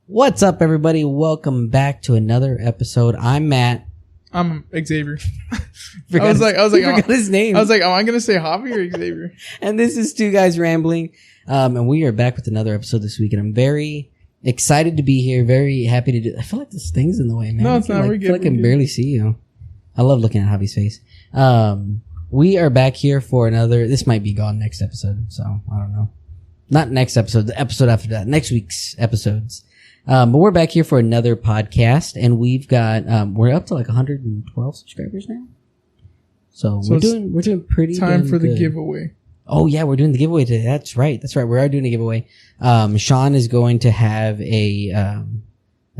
What's up, everybody? Welcome back to another episode. I'm Matt. I'm Xavier. I was like, forgot his name. I was like, am I going to say Javi or Xavier? And this is Two Guys Rambling. And we are back with another episode this week. And I'm very excited to be here. Very happy to do. I feel like this thing's in the way, man. No, it's not. I feel like I can barely see you. I love looking at Javi's face. We are back here for another. This might be gone next episode, so I don't know. Not next episode. The episode after that. Next week's episodes. But we're back here for another podcast, and we've got we're up to like 112 subscribers now. So we're doing pretty time for the good. Giveaway. Oh yeah, we're doing the giveaway today. That's right. We are doing a giveaway. Sean is going to have a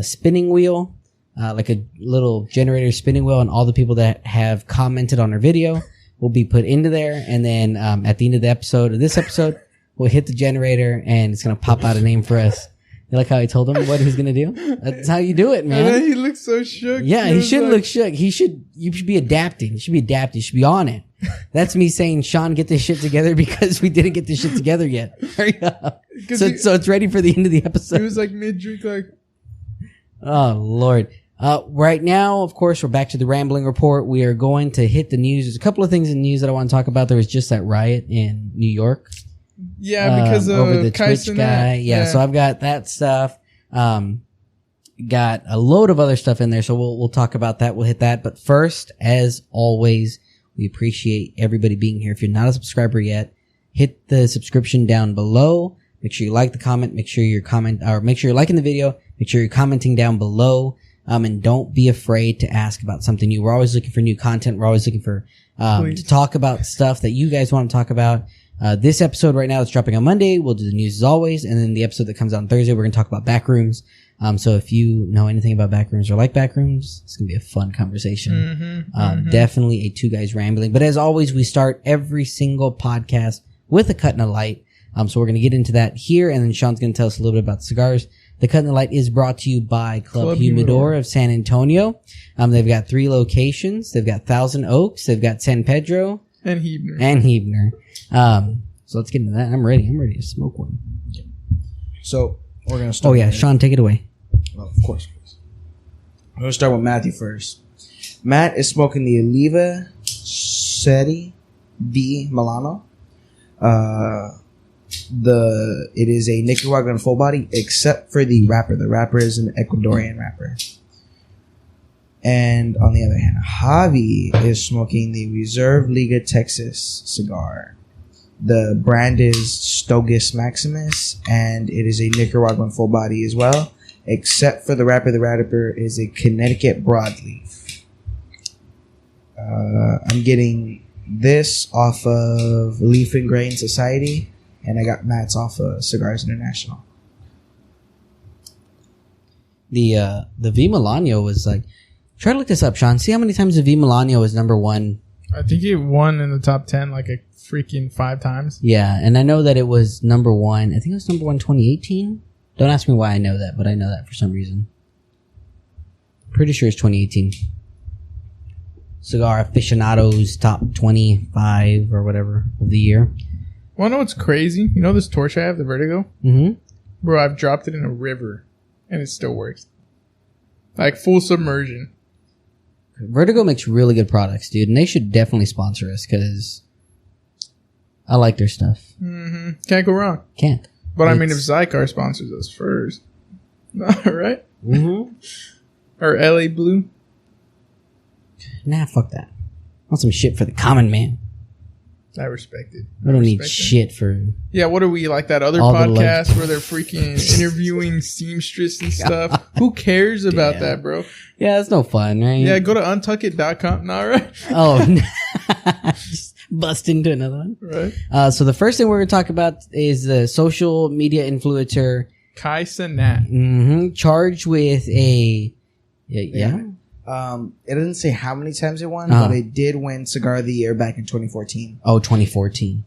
spinning wheel, like a little generator spinning wheel, and all the people that have commented on our video will be put into there. And then at the end of this episode, we'll hit the generator, and it's gonna pop out a name for us. You like how I told him what he's gonna do? That's how you do it, man. And then he looks so shook. Yeah, he shouldn't look shook. You should be adapting. You should be adapting. You should be on it. That's me saying, Sean, get this shit together, because we didn't get this shit together yet. Hurry up. So it's ready for the end of the episode. He was like mid-drink, like. Oh, Lord. Right now, of course, we're back to the Rambling Report. We are going to hit the news. There's a couple of things in the news that I want to talk about. There was just that riot in New York. Yeah, because of over the Twitch guy. Yeah, so I've got that stuff. Got a load of other stuff in there, so we'll talk about that. We'll hit that. But first, as always, we appreciate everybody being here. If you're not a subscriber yet, hit the subscription down below. Make sure you like the comment. Make sure you're liking the video. Make sure you're commenting down below. And don't be afraid to ask about something new. We're always looking for new content. We're always looking for to talk about stuff that you guys want to talk about. This episode right now is dropping on Monday. We'll do the news as always. And then the episode that comes out on Thursday, we're going to talk about Backrooms. So if you know anything about Backrooms or like Backrooms, it's going to be a fun conversation. Definitely a Two Guys Rambling. But as always, we start every single podcast with a cut and a light. So we're going to get into that here. And then Sean's going to tell us a little bit about the cigars. The Cut and the Light is brought to you by Club Humidor of San Antonio. They've got 3 locations. They've got Thousand Oaks. They've got San Pedro. And Huebner. So let's get into that. I'm ready to smoke one. So we're going to start. Oh yeah, Sean, take it away. Well, of course. I'm going to start with Matthew first. Matt is smoking the Oliva Seri B Milano. It is a Nicaraguan full body, except for the wrapper. The wrapper is an Ecuadorian wrapper. And on the other hand, Javi is smoking the Reserve Liga Texas cigar. The brand is Stogus Maximus, and it is a Nicaraguan full body as well, except for the wrapper. The wrapper is a Connecticut broadleaf. I'm getting this off of Leaf and Grain Society, and I got Matt's off of Cigars International. The V Milano was like, try to look this up, Sean. See how many times the V Milano is number one. I think it won in the top 10 like a freaking 5 times. Yeah, and I know that it was number one. I think it was number one 2018. Don't ask me why I know that, but I know that for some reason. Pretty sure it's 2018. Cigar Aficionados top 25 or whatever of the year. Well, I know what's crazy? You know this torch I have, the Vertigo? Mm-hmm. Bro, I've dropped it in a river, and it still works. Like full submersion. Vertigo makes really good products, dude, and they should definitely sponsor us, because I like their stuff. Mm-hmm. Can't go wrong. Can't. But I mean, if Zycar sponsors us first. Right? Mm-hmm. Or LA Blue. Nah, fuck that. I want some shit for the common man. I respect it. I don't need shit for... Yeah, what are we, like that other podcast where they're freaking interviewing seamstress and stuff? Who cares about that, bro? Yeah, that's no fun, right? Yeah, go to untuckit.com. Nah, right? Oh, just bust into another one. Right. So the first thing we're going to talk about is the social media influencer... Kai Cenat. Mm-hmm. Charged with a... Yeah. It doesn't say how many times it won, but it did win Cigar of the Year back in 2014. Oh, 2014.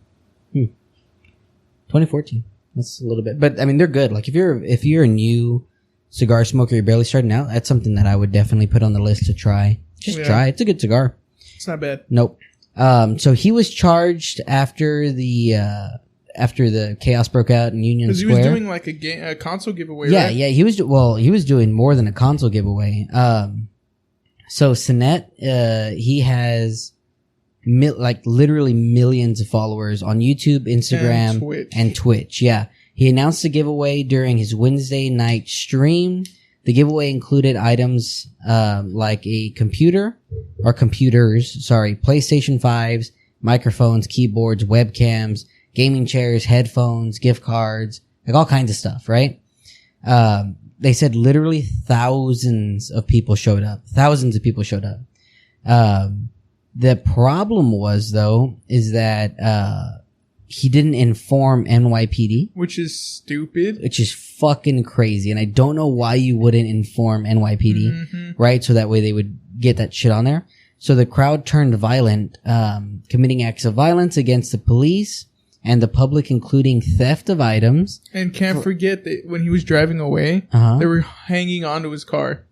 2014. That's a little bit, but I mean, they're good. Like if you're a new cigar smoker, you're barely starting out, that's something that I would definitely put on the list to try. Just try. It's a good cigar. It's not bad. Nope. So he was charged after after the chaos broke out in Union Square. Because he was doing like a console giveaway, yeah, right? Yeah, he was doing more than a console giveaway. So Sinet, he has literally millions of followers on YouTube, Instagram, and Twitch. Yeah. He announced the giveaway during his Wednesday night stream. The giveaway included items like a computers, PlayStation 5s, microphones, keyboards, webcams, gaming chairs, headphones, gift cards, like all kinds of stuff, right? They said literally thousands of people showed up. The problem was, though, is that he didn't inform NYPD. Which is stupid. Which is fucking crazy. And I don't know why you wouldn't inform NYPD, right? So that way they would get that shit on there. So the crowd turned violent, committing acts of violence against the police and the public, including theft of items. And can't forget that when he was driving away, they were hanging onto his car.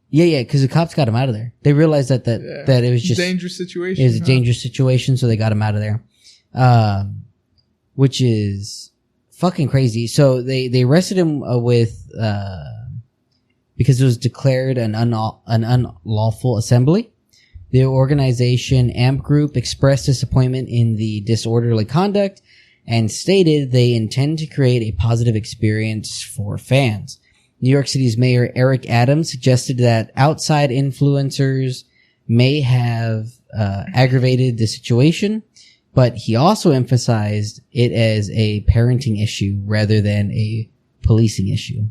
Yeah, because the cops got him out of there. They realized that it was just dangerous situation. It was a dangerous situation, so they got him out of there. Which is fucking crazy. So they arrested him because it was declared an unlawful assembly. The organization AMP Group expressed disappointment in the disorderly conduct and stated they intend to create a positive experience for fans. New York City's Mayor Eric Adams suggested that outside influencers may have aggravated the situation, but he also emphasized it as a parenting issue rather than a policing issue.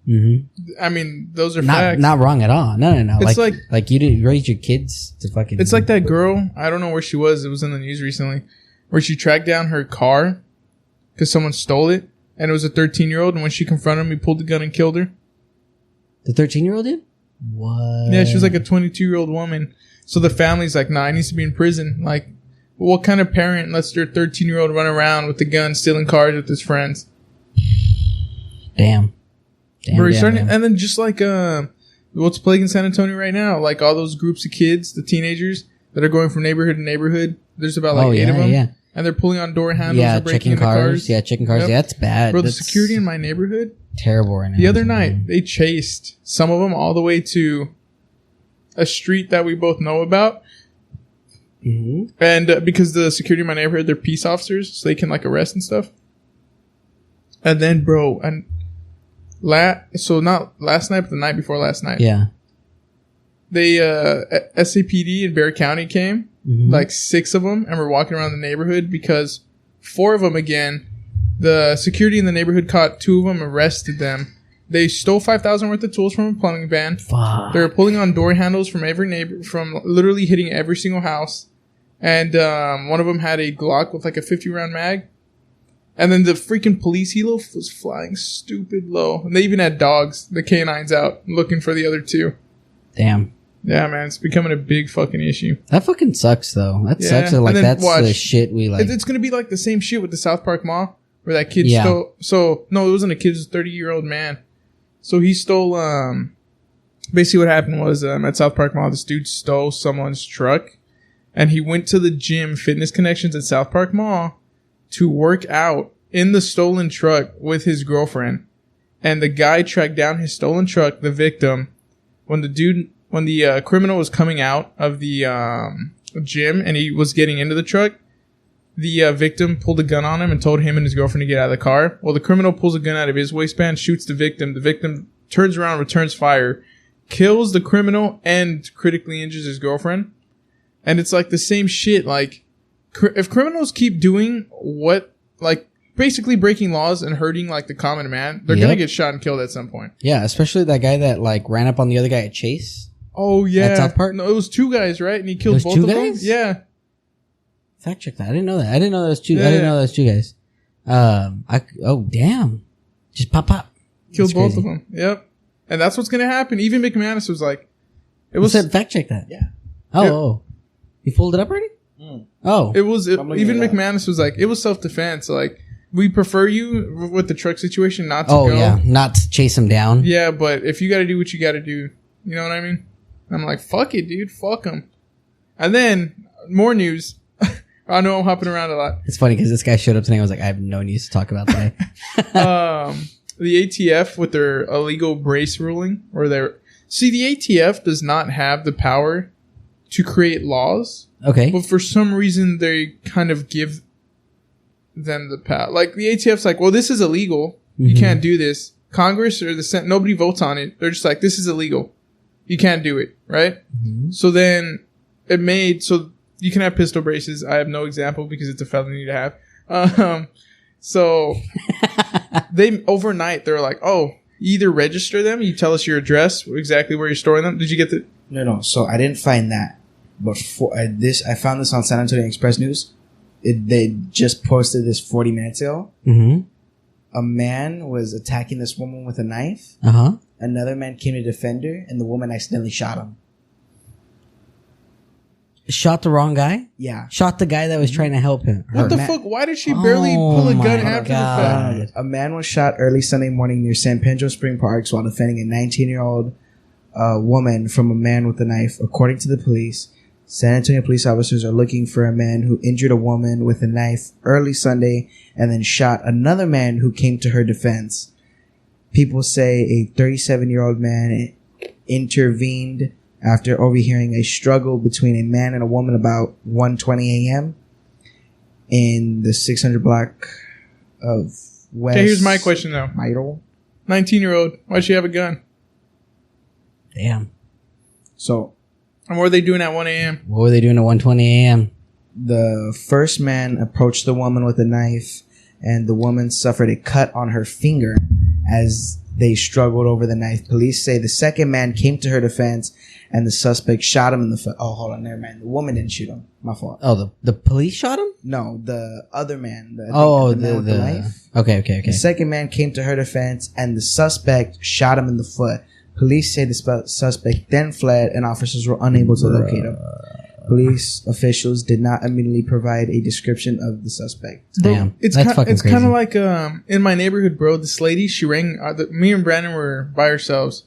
Mm-hmm. I mean, those are facts. Not wrong at all. No. It's like you didn't raise your kids to fucking... It's like that girl, I don't know where she was, it was in the news recently, where she tracked down her car because someone stole it, and it was a 13-year-old, and when she confronted him, he pulled the gun and killed her. The 13-year-old did? What? Yeah, she was like a 22-year-old woman. So the family's like, nah, he needs to be in prison. Like, what kind of parent lets their 13-year-old run around with the gun, stealing cars with his friends? Damn. And then just like what's plaguing San Antonio right now, like all those groups of kids, the teenagers that are going from neighborhood to neighborhood. There's about 8 of them. Yeah. And they're pulling on door handles and breaking into cars. Yeah, checking cars. Yep. Yeah, that's bad. Bro, the security in my neighborhood. Terrible right now. The other night, they chased some of them all the way to a street that we both know about. Mm-hmm. And because the security in my neighborhood, they're peace officers, so they can like arrest and stuff. And then, bro, and so not last night, but the night before last night. Yeah. They, SAPD in Bexar County came, like 6 of them, and were walking around the neighborhood because 4 of them again, the security in the neighborhood caught 2 of them, arrested them. They stole $5,000 worth of tools from a plumbing van. Fuck. They were pulling on door handles from every neighbor, from literally hitting every single house. And, one of them had a Glock with like a 50-round mag. And then the freaking police helo was flying stupid low. And they even had dogs, the canines out, looking for the other 2. Damn. Yeah, man, it's becoming a big fucking issue. That fucking sucks, though. That sucks. Like, that's the shit we like. It's going to be like the same shit with the South Park Mall, where that kid stole... So, no, it wasn't a kid, it was a 30-year-old man. So he stole... Basically what happened was, at South Park Mall, this dude stole someone's truck. And he went to the gym, Fitness Connections at South Park Mall, to work out in the stolen truck with his girlfriend. And the guy tracked down his stolen truck, the victim, when the criminal was coming out of the gym and he was getting into the truck. The victim pulled a gun on him and told him and his girlfriend to get out of the car. Well, the criminal pulls a gun out of his waistband, shoots the victim. The victim turns around, returns fire, kills the criminal, and critically injures his girlfriend. And it's like the same shit. Like, if criminals keep doing what, like, basically breaking laws and hurting, like, the common man, they're gonna get shot and killed at some point. Yeah, especially that guy that, like, ran up on the other guy at Chase. Oh, yeah. At South Park? No, it was 2 guys, right? And he killed both of them? Yeah. Fact check that. I didn't know that. I didn't know those 2. Yeah. I didn't know those 2 guys. Oh, damn. Just pop. Killed both of them. Yep. And that's what's gonna happen. Even McManus was like... Fact check that. Yeah. Oh. You pulled it up already? Oh. Even McManus was like, it was self-defense. Like, we prefer you with the truck situation not to go. Oh, yeah. Not to chase him down. Yeah, but if you gotta do what you gotta do, you know what I mean? I'm like, fuck it, dude. Fuck him. And then, more news. I know I'm hopping around a lot. It's funny because this guy showed up today. I was like, I have no news to talk about today. The ATF with their illegal brace ruling, or the ATF does not have the power to create laws. Okay. But for some reason, they kind of give them the power. Like, the ATF's like, well, this is illegal. You can't do this. Congress or the Senate, nobody votes on it. They're just like, this is illegal. You can't do it, right? So then it made so you can have pistol braces. I have no example because it's a felony to have. So they overnight they're like, oh, you either register them, you tell us your address, exactly where you're storing them. Did you get the? No. So I didn't find that, but I found this on San Antonio Express News. They just posted this 40 minutes ago. A man was attacking this woman with a knife. Another man came to defend her, and the woman accidentally shot him. Shot the wrong guy? Yeah. Shot the guy that was trying to help him. What the fuck? Why did she barely pull a gun after the fact? A man was shot early Sunday morning near San Pedro Spring Parks while defending a 19-year-old woman from a man with a knife. According to the police, San Antonio police officers are looking for a man who injured a woman with a knife early Sunday and then shot another man who came to her defense. People say a 37-year-old man intervened after overhearing a struggle between a man and a woman about 1:20 a.m. in the 600 block of West. Okay, here's my question though. Myrtle. 19-year-old. Why'd she have a gun? Damn. So. And what were they doing at 1 a.m.? What were they doing at 1:20 a.m.? The first man approached the woman with a knife, and the woman suffered a cut on her finger as they struggled over the knife. Police say the second man came to her defense, and the suspect shot him in the foot. Oh, hold on, never mind. The woman didn't shoot him. My fault. Oh, the police shot him? No, the other man. The man with the knife. Okay. The second man came to her defense, and the suspect shot him in the foot. Police say the suspect then fled, and officers were unable to locate him. Police officials did not immediately provide a description of the suspect. Damn, it's kind of like in my neighborhood, bro. This lady, she rang. Me and Brandon were by ourselves.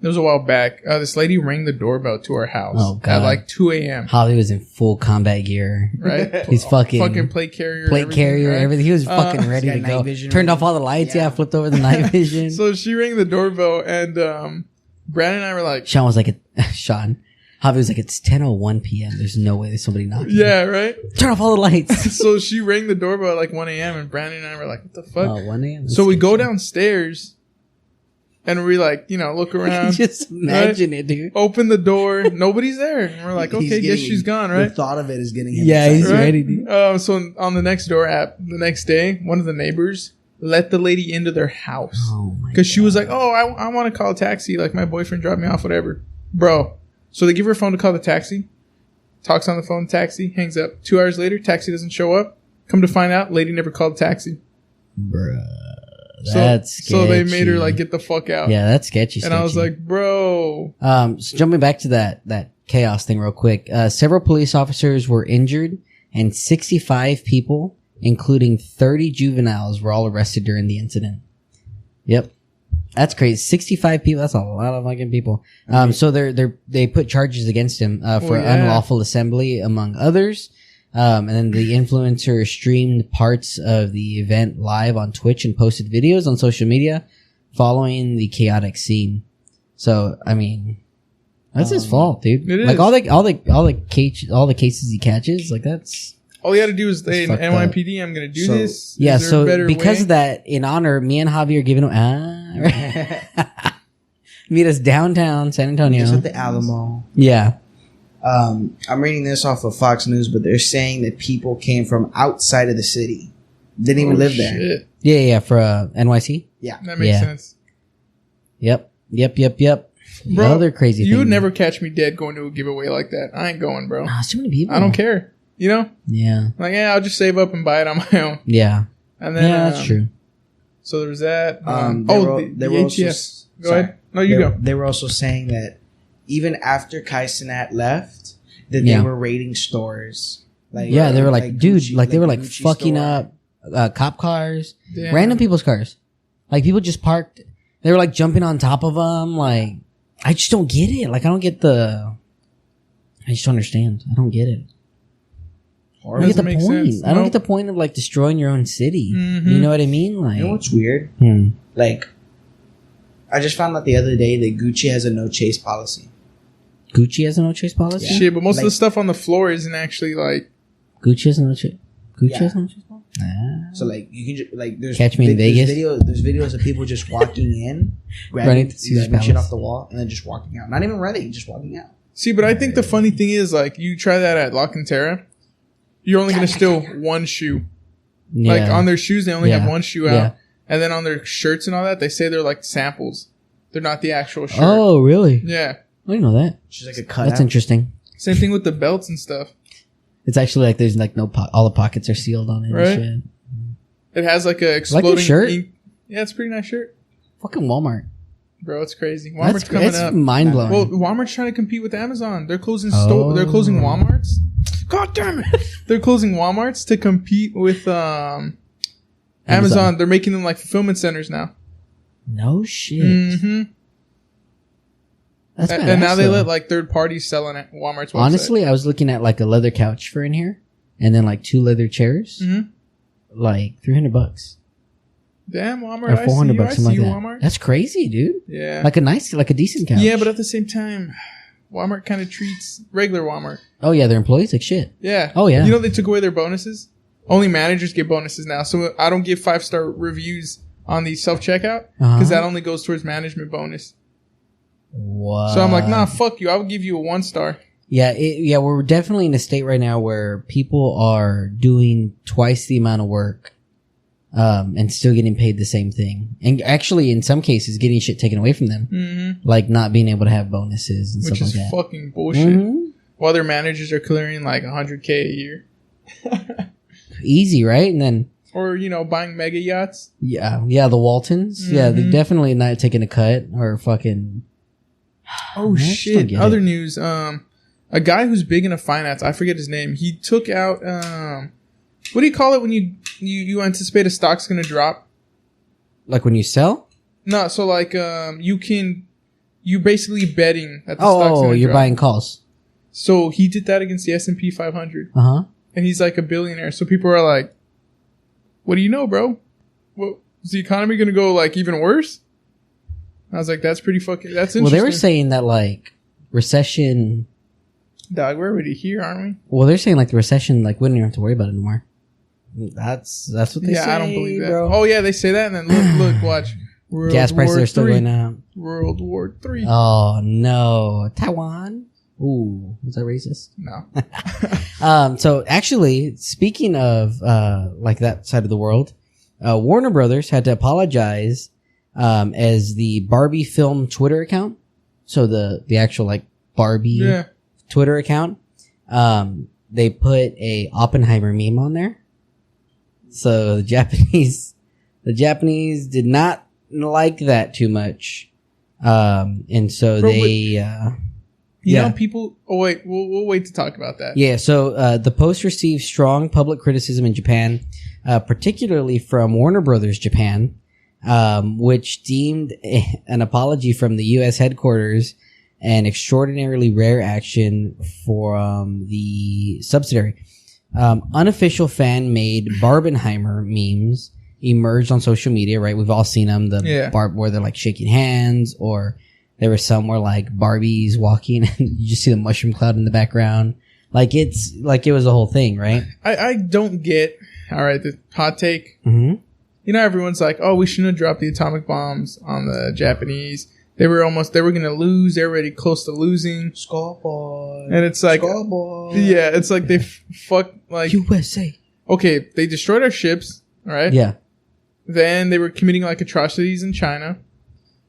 It was a while back. This lady rang the doorbell to our house at like 2 a.m. Holly was in full combat gear. Right? He's fucking plate carrier. Everything. He was fucking ready to go. Turned off all the lights. Yeah, flipped over the night vision. So she rang the doorbell, and Brandon and I were like, Sean was like, Javi was like, it's 10:01 p.m. There's no way there's somebody knocking. Yeah, right? Turn off all the lights. So she rang the doorbell at like 1 a.m. and Brandon and I were like, what the fuck? Oh, 1 a.m. So we go downstairs and we like, look around. Just imagine it, dude. Open the door. Nobody's there. And we're like, okay, guess she's gone, right? The thought of it is getting him. Yeah, he's ready, dude. So on the next door app, the next day, one of the neighbors let the lady into their house. Oh, my God. Because she was like, oh, I want to call a taxi. Like, my boyfriend dropped me off, whatever. Bro. So they give her a phone to call the taxi. Talks on the phone, taxi, hangs up. 2 hours later, taxi doesn't show up. Come to find out, lady never called the taxi. Bruh. That's sketchy. So they made her like get the fuck out. Yeah, that's sketchy. And I was like, bro. So jumping back to that chaos thing real quick. Several police officers were injured and 65 people, including 30 juveniles, were all arrested during the incident. Yep. That's crazy. 65 people. That's a lot of fucking people. So they put charges against him, for unlawful assembly, among others. And then the influencer streamed parts of the event live on Twitch and posted videos on social media following the chaotic scene. So, I mean, that's his fault, dude. It like is. all the cases he catches, like that's all you got to do is say, fucked NYPD, I'm going to do this. Yeah, Is there a so better because way? of that, in honor, me and Javi are giving him meet us downtown San Antonio. Just at the Alamo. Yeah. I'm reading this off of Fox News, but they're saying that people came from outside of the city. Didn't even live there. Shit. Yeah, for NYC. Yeah. That makes sense. Yep. Bro, other crazy you thing. would never catch me dead going to a giveaway like that. I ain't going, bro. So many people. I don't care. You know? Yeah. Like, I'll just save up and buy it on my own. Yeah. And then, that's true. So there was that. They were also, ATF. Go ahead. No, you go. They were also saying that even after Kai Cenat left, that they were raiding stores. Like, they were like, dude, Gucci, like they were the like Gucci fucking store. up cop cars, Damn. random people's cars. Like people just parked. They were like jumping on top of them. Like, I just don't get it. Like, I just don't understand. I don't get it. I don't get the point. I don't get the point of like destroying your own city. Mm-hmm. You know what I mean? Like, you know what's weird? Like, I just found out the other day that Gucci has a no chase policy. Gucci has a no chase policy? Yeah. Shit, but most of the stuff on the floor isn't actually like... Gucci has a no chase? Gucci has a no chase policy? Nah. So like, you can just, like, there's... Catch me in Vegas? There's videos of people just walking in, grabbing shit off the wall, and then just walking out. Not even running, just walking out. See, but I think the funny thing is, like, you try that at La Cantera, you're only going to steal one shoe. Yeah. Like, on their shoes, they only have one shoe out. Yeah. And then on their shirts and all that, they say they're like samples. They're not the actual shirt. Oh, really? Yeah. I didn't know that. She's like a cut. That's interesting. Same thing with the belts and stuff. It's actually like there's like no all the pockets are sealed on it. Right. And shit. It has like a exploding like shirt. ink. Yeah, it's a pretty nice shirt. Fucking Walmart. Bro, it's crazy. Walmart's coming up. Mind blowing. Well, Walmart's trying to compete with Amazon. They're closing They're closing Walmarts. God damn it! They're closing Walmarts to compete with Amazon. They're making them like fulfillment centers now. No shit. Mm-hmm. That's and now they let like third parties sell on it. Walmart's website. Honestly, I was looking at like a leather couch for in here, and then like 2 leather chairs, like $300. Damn, Walmart! Or $400, something like that. Walmart. That's crazy, dude. Yeah, like a decent couch. Yeah, but at the same time, Walmart kind of treats regular Walmart. Oh yeah, their employees like shit. Yeah. Oh yeah. You know they took away their bonuses. Only managers get bonuses now, so I don't give 5-star reviews on the self checkout because that only goes towards management bonus. What? So I'm like, nah, fuck you. I would give you a 1-star. Yeah, we're definitely in a state right now where people are doing twice the amount of work, and still getting paid the same thing, and actually in some cases getting shit taken away from them, like not being able to have bonuses and stuff like that. Which is fucking bullshit. While their managers are clearing like $100K a year. Easy, right? And then, or buying mega yachts. Yeah, the Waltons. Yeah, they're definitely not taking a cut or fucking. Oh shit! Other news. A guy who's big into finance. I forget his name. He took out. What do you call it when you anticipate a stock's gonna drop? Like when you sell? No, so like you basically betting that the stock's gonna you're drop. buying calls. So he did that against the S&P 500. And he's like a billionaire. So people are like, what do you know, bro? What, is the economy going to go like even worse? I was like, that's interesting. Well, they were saying that like recession. Dog, we're already here, aren't we? Well, they're saying like the recession, like we don't even have to worry about it anymore. That's what they say. Yeah, I don't believe that. Bro. Oh yeah, they say that, and then look, watch. Gas prices are still going up. World War III. Oh no, Taiwan. Ooh, was that racist? No. So actually, speaking of like that side of the world, Warner Brothers had to apologize as the Barbie film Twitter account. So the actual like Barbie Twitter account. They put a Oppenheimer meme on there. So the Japanese did not like that too much, and so You know, people... Oh, wait. We'll wait to talk about that. Yeah, so the post received strong public criticism in Japan, particularly from Warner Brothers Japan, which deemed an apology from the U.S. headquarters an extraordinarily rare action for the subsidiary. Unofficial fan-made Barbenheimer memes emerged on social media, right? We've all seen them. Where they're like shaking hands, or... There were some where like Barbie's walking and you just see the mushroom cloud in the background. Like it's like it was a whole thing, right? I don't get, all right, the hot take. Mm-hmm. You know, everyone's like, oh, we shouldn't have dropped the atomic bombs on the Japanese. They were going to lose. They're already close to losing. Scoreboard. And it's like, Scoreboard. Yeah, it's like they fuck like. USA. Okay, they destroyed our ships, right? Yeah. Then they were committing like atrocities in China.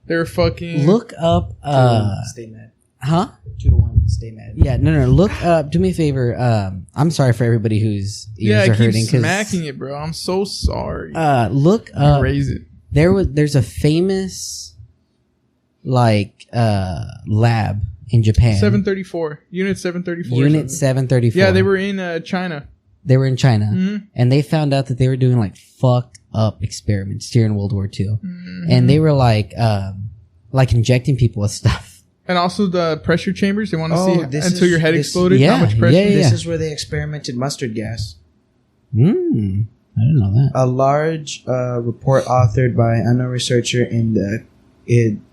They were fucking... Look up... stay mad. Huh? 2-1, stay mad. Yeah, no. Look up... Do me a favor. I'm sorry for everybody whose ears are hurting. Yeah, I keep smacking it, bro. I'm so sorry. Look up... Raise it. There's a famous, like, lab in Japan. 734. Unit 734. Unit 734. Yeah, they were in China. They were in China. Mm-hmm. And they found out that they were doing, like, fucked up experiments during World War II. Mm-hmm. And they were like injecting people with stuff. And also the pressure chambers. They want to see this until your head exploded. Yeah, how much pressure? This is where they experimented mustard gas. I didn't know that. A large report authored by an unknown researcher in the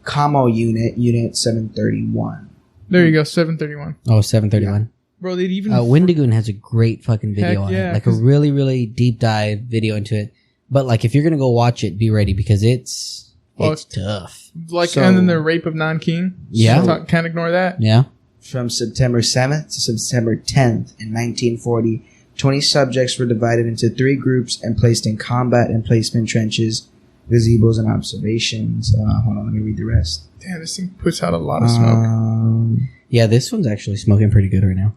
Camo Unit 731. There you go, 731. Oh, 731. Yeah. Bro, they'd even... Wendigoon has a great fucking video on it. Like a really, really deep dive video into it. But like if you're going to go watch it, be ready because it's tough. Like, and then the rape of Nanking. Yeah. Can't ignore that. Yeah. From September 7th to September 10th in 1940, 20 subjects were divided into 3 groups and placed in combat and placement trenches, gazebos, and observations. Hold on, let me read the rest. Damn, this thing puts out a lot of smoke. Yeah, this one's actually smoking pretty good right now.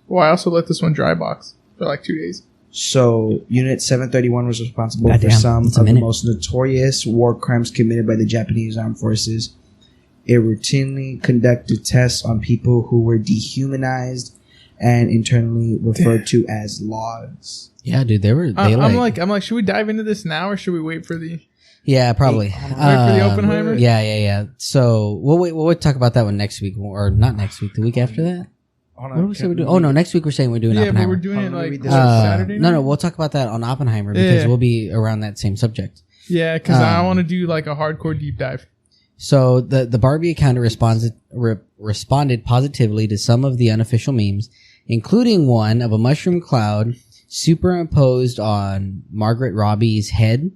Well, I also let this one dry box for like 2 days. So, Unit 731 was responsible for some of the most notorious war crimes committed by the Japanese armed forces. It routinely conducted tests on people who were dehumanized and internally referred to as logs. Yeah, dude, I'm like, should we dive into this now or should we wait for the... Yeah, probably. Wait for the Oppenheimer? Yeah. So, we'll talk about that one next week. Or not next week, the week after that. What did we say we're doing? Oh, no, next week we're saying we're doing Oppenheimer. Yeah, but we're doing it like Saturday night? No, we'll talk about that on Oppenheimer because we'll be around that same subject. Yeah, because I want to do like a hardcore deep dive. So, the Barbie account responded positively to some of the unofficial memes, including one of a mushroom cloud superimposed on Margaret Robbie's head,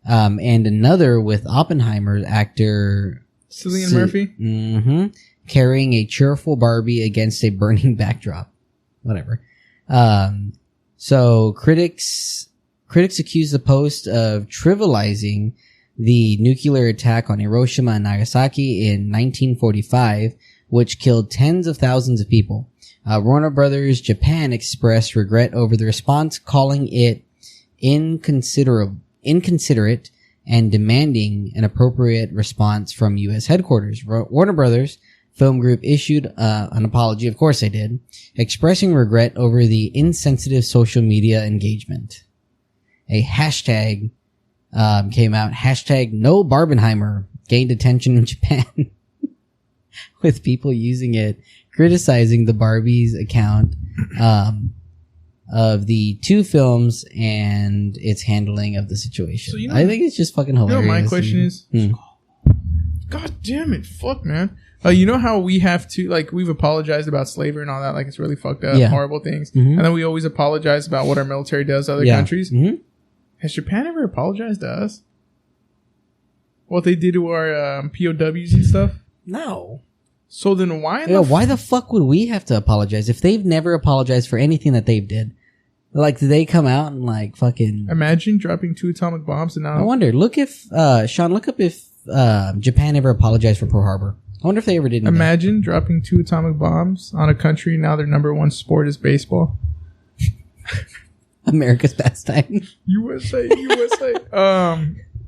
and another with Oppenheimer's actor Cillian Murphy. Carrying a cheerful Barbie against a burning backdrop. Whatever. So critics accuse the post of trivializing the nuclear attack on Hiroshima and Nagasaki in 1945, which killed tens of thousands of people. Warner Brothers Japan expressed regret over the response, calling it inconsiderate and demanding an appropriate response from U.S. headquarters. Warner Brothers Film Group issued an apology, of course they did, expressing regret over the insensitive social media engagement. A hashtag came out, hashtag no Barbenheimer, gained attention in Japan, with people using it, criticizing the Barbie's account of the 2 films and its handling of the situation. So, I think it's just fucking hilarious. My question is, God damn it, fuck, man. You know how we have to, like, we've apologized about slavery and all that, like, it's really fucked up, horrible things. And then we always apologize about what our military does to other countries. Has Japan ever apologized to us? What they did to our POWs and stuff? No. So then why? Why the fuck would we have to apologize if they've never apologized for anything that they've did? Like, did they come out and like fucking... Imagine dropping 2 atomic bombs and now... I wonder, Sean, look up if Japan ever apologized for Pearl Harbor. I wonder if they ever did. Imagine dropping 2 atomic bombs on a country. Now their number 1 sport is baseball. America's pastime. USA.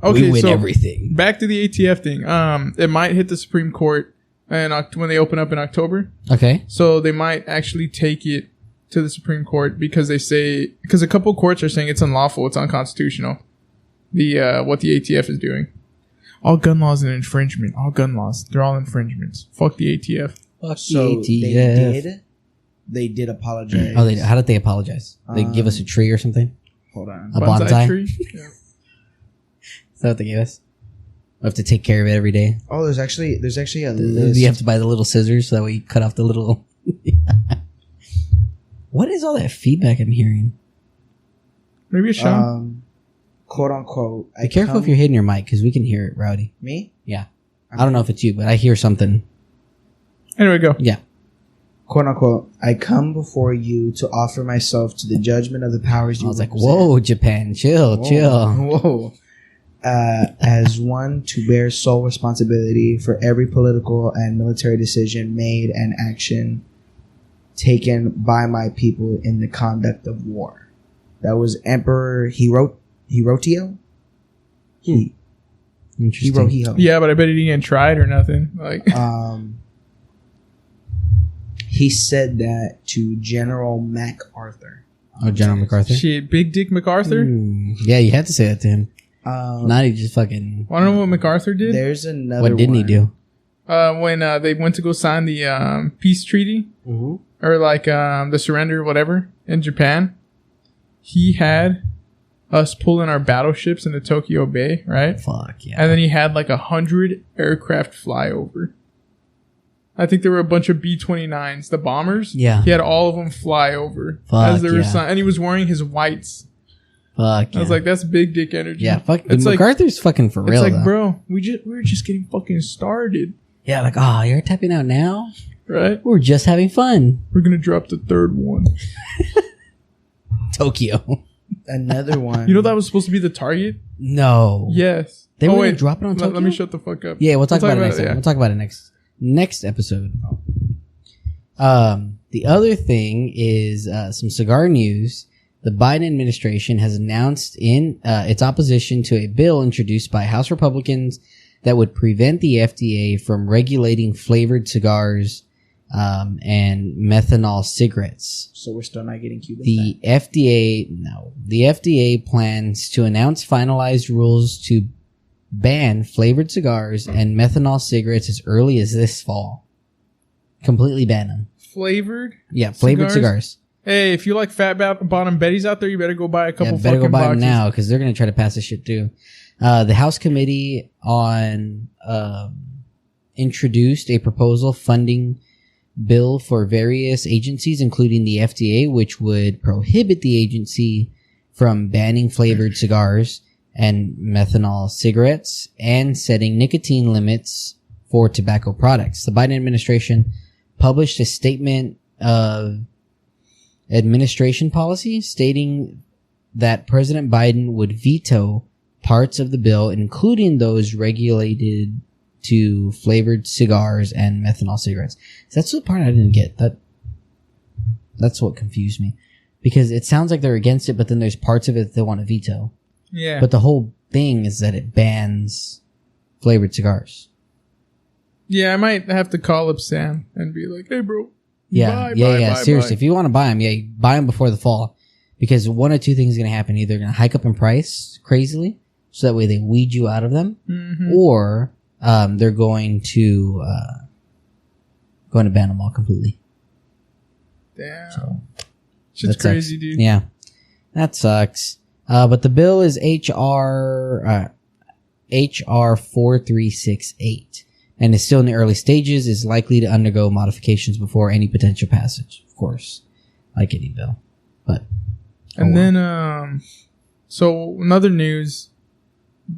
Okay, we win everything. Back to the ATF thing. It might hit the Supreme Court and when they open up in October. Okay. So they might actually take it to the Supreme Court because a couple courts are saying it's unlawful, it's unconstitutional. What the ATF is doing. All gun laws are an infringement. All gun laws, they're all infringements. Fuck the ATF. Fuck the ATF. They did apologize. Oh, how did they apologize? They give us a tree or something? Hold on. A bonsai tree? Yeah. Is that what they gave us? We have to take care of it every day. Oh, there's actually a list. You have to buy the little scissors so that way you cut off the little... What is all that feedback I'm hearing? Maybe a Sean. Quote unquote. Be careful if you're hitting your mic because we can hear it, Rowdy. Me? Yeah. I don't know if it's you, but I hear something. Anyway, go. Yeah. Quote unquote. I come before you to offer myself to the judgment of the powers you represent. I was like, whoa, Japan, chill. Whoa. As one to bear sole responsibility for every political and military decision made and action taken by my people in the conduct of war. That was Emperor Hirohito? Hirohito. Yeah, but I bet he didn't get tried or nothing. Like, he said that to General MacArthur. Oh, General MacArthur? Shit, Big Dick MacArthur? Yeah, you had to say that to him. Not he just fucking... I don't know what MacArthur did. There's another What didn't he do? when they went to go sign the peace treaty or like the surrender or whatever in Japan, he had us pulling our battleships into Tokyo Bay, right? Fuck yeah. And then he had like 100 aircraft fly over. I think there were a bunch of B-29s, the bombers. Yeah. He had all of them fly over Fuck as they were and he was wearing his whites. Fuck yeah. I was like, that's big dick energy. Yeah, fuck. It's MacArthur's fucking for real. It's like, though. bro, we were just getting fucking started. Yeah, like, you're tapping out now? Right? We're just having fun. We're gonna drop the third one. Tokyo. Another one. You know that was supposed to be the target? No. Yes. They were gonna drop it on Tokyo? Let me shut the fuck up. Yeah, we'll talk about it next time. We'll talk about it next episode. The other thing is some cigar news. The Biden administration has announced in its opposition to a bill introduced by House Republicans that would prevent the FDA from regulating flavored cigars and methanol cigarettes. So we're still not getting Cuban. The FDA plans to announce finalized rules to ban flavored cigars and methanol cigarettes as early as this fall. Completely ban them. Flavored? Yeah, flavored cigars. Hey, if you like fat bottom Betty's out there, you better go buy a couple. Better fucking go buy boxes. them now because they're going to try to pass this shit too. The House Committee on introduced a proposal funding bill for various agencies, including the FDA, which would prohibit the agency from banning flavored cigars and methanol cigarettes and setting nicotine limits for tobacco products. The Biden administration published a statement of administration policy stating that President Biden would veto parts of the bill, including those regulated to flavored cigars and methanol cigarettes. That's the part I didn't get. That's what confused me. Because it sounds like they're against it, but then there's parts of it that they want to veto. Yeah. But the whole thing is that it bans flavored cigars. Yeah, I might have to call up Sam and be like, hey, bro. Yeah, seriously, if you want to buy them, buy them before the fall. Because one or two things are going to happen. Either they're going to hike up in price crazily, so that way they weed you out of them, or they're going to ban them all completely. Damn. So, shit's crazy, dude. Yeah. That sucks. But the bill is HR 4368 and is still in the early stages, is likely to undergo modifications before any potential passage, of course, like any bill. But then so another news,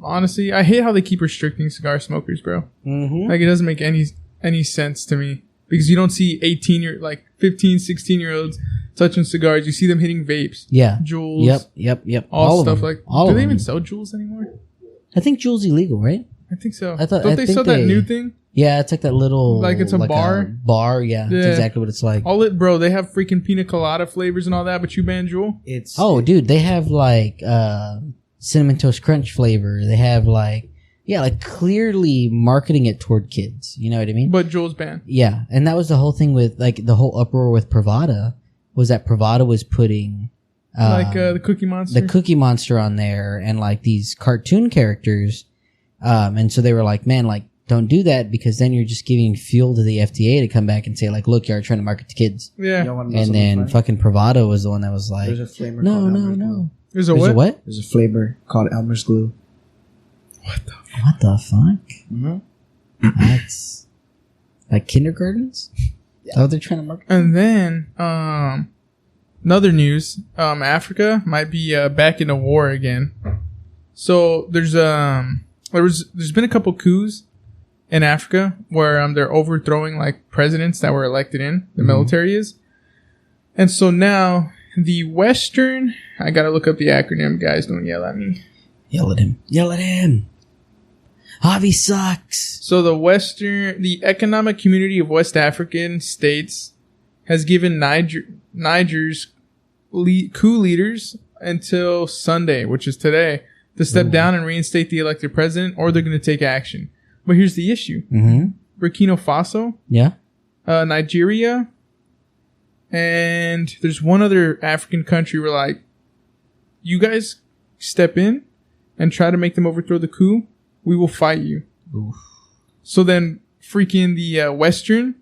honestly, I hate how they keep restricting cigar smokers, bro. Like, it doesn't make any sense to me, because you don't see 15, 16-year-olds touching cigars. You see them hitting vapes. Yeah. Juuls. Yep. All stuff like. all do of they them. even sell Juuls anymore? I think Juul's illegal, right? I think so. I Don't they sell that new thing? Yeah, it's like that little... Like it's a bar? Bar, yeah. That's exactly what it's like. Bro, they have freaking pina colada flavors and all that, but you ban Juul? Dude, they have like Cinnamon Toast Crunch flavor. They have like clearly marketing it toward kids. You know what I mean? But Juul's banned. Yeah, and that was the whole thing with like the whole uproar with Pravada, was that Pravada was putting... the Cookie Monster? The Cookie Monster on there and like these cartoon characters. And so they were like, man, like, don't do that, because then you're just giving fuel to the FDA to come back and say, like, look, you're trying to market to kids. Yeah. And then fucking Bravado was the one that was like, there's a flavor called Elmer's Glue. There's a what? There's a flavor called Elmer's Glue. What the fuck? Mm-hmm. That's like kindergartens? Is that what they're trying to market? And then, another news, Africa might be back in a war again. So there's been a couple coups in Africa where they're overthrowing like presidents that were elected in the military is. And so now the Western, I gotta look up the acronym, guys, don't yell at me. Yell at him. Javi sucks. So the Economic Community of West African States has given Niger's coup leaders until Sunday, which is today, to step down and reinstate the elected president, or they're going to take action. But here's the issue. Burkina Faso. Yeah. Nigeria. And there's one other African country where, like, you guys step in and try to make them overthrow the coup, we will fight you. Oof. So then freaking the Western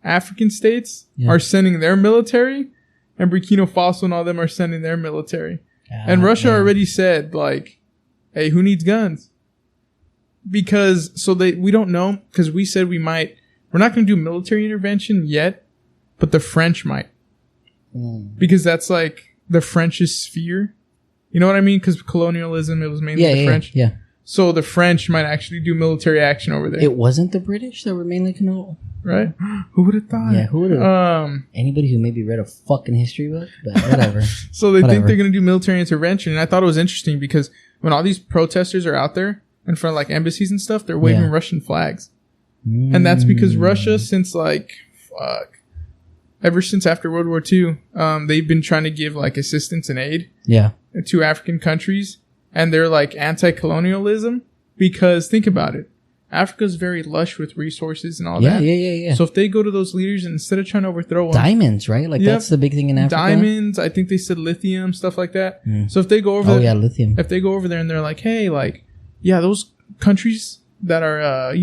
African states are sending their military, and Burkina Faso and all them are sending their military. And Russia already said, like, hey, who needs guns? Because, we don't know, because we said we're not going to do military intervention yet, but the French might. Because that's like the French's sphere. You know what I mean? Because colonialism, it was mainly the French. Yeah. So the French might actually do military action over there. It wasn't the British that were mainly colonial. Right? Who would have thought? Yeah, who would have? Anybody who maybe read a fucking history book, but whatever. So they think they're going to do military intervention, and I thought it was interesting because when all these protesters are out there in front of like embassies and stuff, they're waving Russian flags, and that's because Russia, since ever since after World War II, they've been trying to give like assistance and aid, to African countries, and they're like anti-colonialism because think about it. Africa's very lush with resources and all that. Yeah. So if they go to those leaders and instead of trying to overthrow them, diamonds, right? Like that's the big thing in Africa. Diamonds. I think they said lithium, stuff like that. So if they go over there, lithium. If they go over there and they're like, hey, like, those countries that are,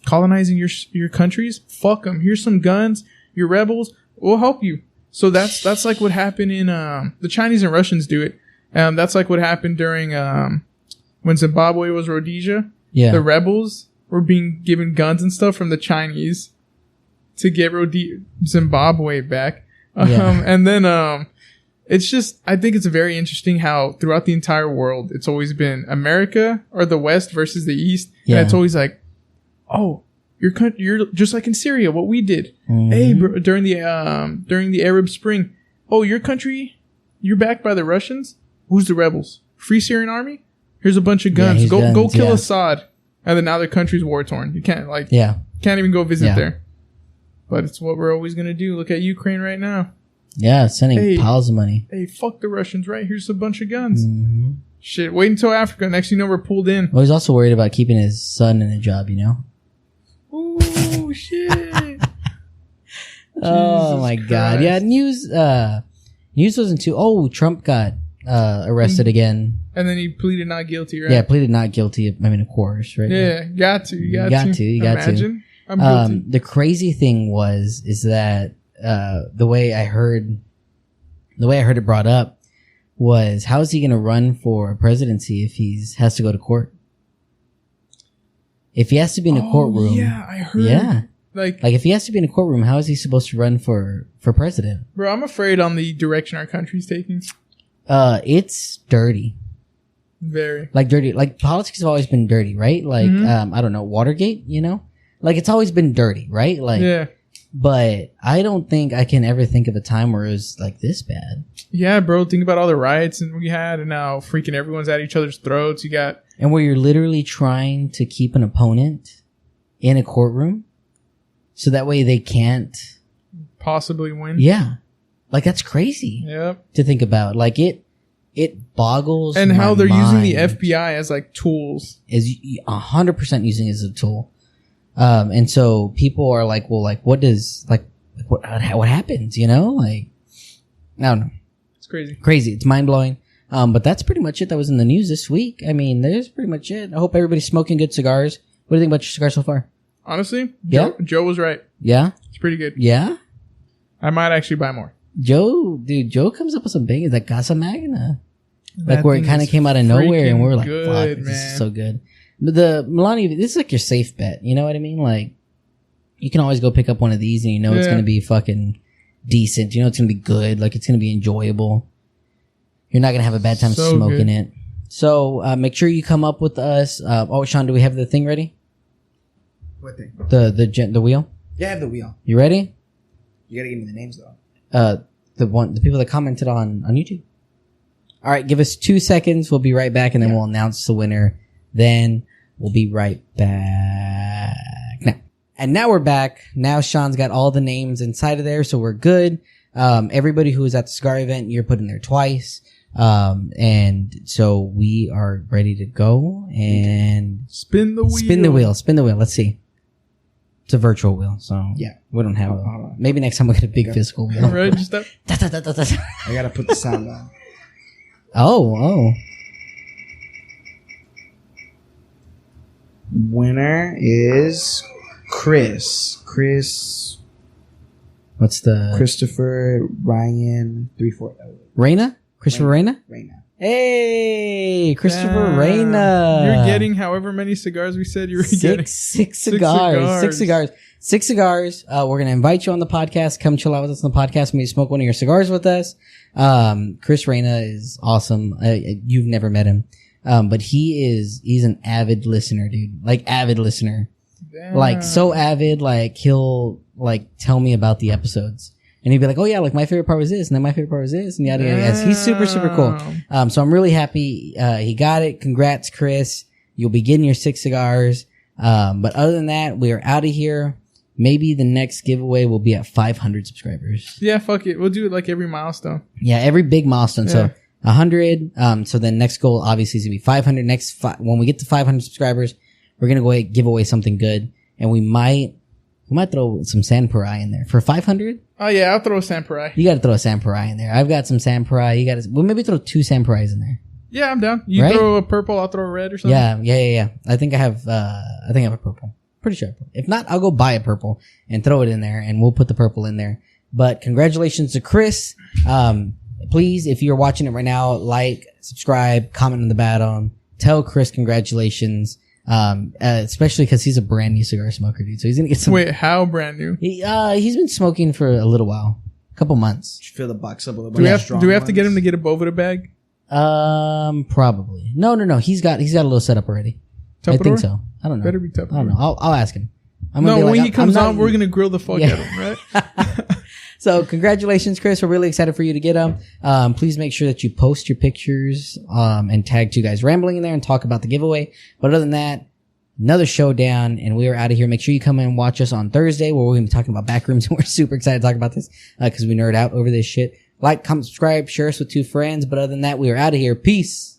colonizing your countries, fuck them. Here's some guns. You're rebels. We'll help you. So that's like what happened in, the Chinese and Russians do it. That's like what happened during, when Zimbabwe was Rhodesia. Yeah. The rebels were being given guns and stuff from the Chinese to get Zimbabwe back. And then, it's just, I think it's very interesting how throughout the entire world, it's always been America or the West versus the East. Yeah. And it's always like, oh, you're just like in Syria, what we did. Hey, bro, during the Arab Spring. Oh, your country, you're backed by the Russians? Who's the rebels? Free Syrian Army? Here's a bunch of guns. Go kill Assad. And then now their country's war torn. You can't can't even go visit there. But it's what we're always gonna do. Look at Ukraine right now. Yeah, sending piles of money. Hey, fuck the Russians, right? Here's a bunch of guns. Shit, wait until Africa. Next thing you know, we're pulled in. Well, he's also worried about keeping his son in a job, Ooh, shit. Oh my God. Yeah, news wasn't too. Oh, Trump got arrested again. And then he pleaded not guilty, right? Yeah, pleaded not guilty. Of course, right? Yeah, got to. You got to. I'm guilty. The crazy thing is that the way I heard it brought up was, how is he going to run for presidency if he has to go to court? If he has to be in a courtroom, yeah, I heard. Yeah, like if he has to be in a courtroom, how is he supposed to run for president? Bro, I'm afraid on the direction our country's taking. It's dirty. Very. Like dirty. Like politics have always been dirty, right? Like, I don't know, Watergate, Like it's always been dirty, right? Like, yeah. But I don't think I can ever think of a time where it was like this bad. Yeah, bro. Think about all the riots we had and now freaking everyone's at each other's throats. And where you're literally trying to keep an opponent in a courtroom so that way they can't possibly win. Yeah. Like that's crazy. Yep. To think about. Like it boggles and how they're using the FBI as like tools. Is 100% using it as a tool. And so people are like, well, like what happens, Like, I don't know. It's crazy. Crazy. It's mind blowing. But that's pretty much it that was in the news this week. I mean, there's pretty much it. I hope everybody's smoking good cigars. What do you think about your cigar so far? Honestly, yeah. Joe was right. Yeah? It's pretty good. Yeah? I might actually buy more. Joe comes up with some bangers like Casa Magna. Like where it kind of came out of nowhere and we're like, fuck, this is so good. But the Milani, this is like your safe bet. You know what I mean? Like, you can always go pick up one of these and it's going to be fucking decent. It's going to be good. Like, it's going to be enjoyable. You're not going to have a bad time smoking it. So, make sure you come up with us. Sean, do we have the thing ready? What thing? The wheel? Yeah, I have the wheel. You ready? You got to give me the names though. The people that commented on YouTube. All right, give us 2 seconds. We'll be right back and then we'll announce the winner. Then we'll be right back. Now we're back. Now Sean's got all the names inside of there, so we're good. Everybody who was at the cigar event, you're put in there twice. And so we are ready to go and spin the wheel. Spin the wheel. Let's see. It's a virtual wheel, so we don't have maybe next time we'll get a big physical wheel. Right, just that. I gotta put the sound on. Oh. Winner is Chris. What's the Christopher Ryan 34. Reina? Christopher Reina? Reina. Hey, Christopher Reina. You're getting however many cigars we said you were getting. Six cigars. We're going to invite you on the podcast. Come chill out with us on the podcast. Maybe smoke one of your cigars with us. Chris Reina is awesome. You've never met him. But he's an avid listener, dude. Like avid listener. Damn. Like so avid, like he'll like tell me about the episodes. And he'd be like, oh yeah, like my favorite part was this, and then my favorite part was this, and yada yada yada. He's super, super cool. So I'm really happy he got it. Congrats, Chris. You'll be getting your 6 cigars. But other than that, we are out of here. Maybe the next giveaway will be at 500 subscribers. Yeah, fuck it. We'll do it like every milestone. Yeah, every big milestone. Yeah. So 100. So then next goal obviously is gonna be 500. When we get to 500 subscribers, we're gonna go give away something good, and we might throw some Sanparai in there for 500. Oh yeah, I'll throw a Sanparai. You got to throw a Sanparai in there. I've got some Sanparai. We'll maybe throw 2 Sanparais in there. Yeah, I'm down. You throw a purple, I'll throw a red or something. Yeah. I think I have a purple. Pretty sure. If not, I'll go buy a purple and throw it in there, and we'll put the purple in there. But congratulations to Chris. Please, if you're watching it right now, like, subscribe, comment on the bottom, tell Chris congratulations. Especially because he's a brand new cigar smoker, dude. So he's gonna get some. Wait, how brand new? He's been smoking for a little while, a couple months. Fill the box up with a Do we have to get him to get a Boveda bag? Probably. No. He's got a little setup already. Tupperware? I think so. I don't know. Better be Tupperware. I don't know. I'll ask him. When he comes on, we're gonna grill the fuck out of him, right? So congratulations, Chris. We're really excited for you to get them. Please make sure that you post your pictures, and tag 2 Guys Rambling in there and talk about the giveaway. But other than that, another showdown, and we are out of here. Make sure you come in and watch us on Thursday, where we're going to be talking about backrooms, and we're super excited to talk about this, cause we nerd out over this shit. Like, comment, subscribe, share us with 2 friends. But other than that, we are out of here. Peace.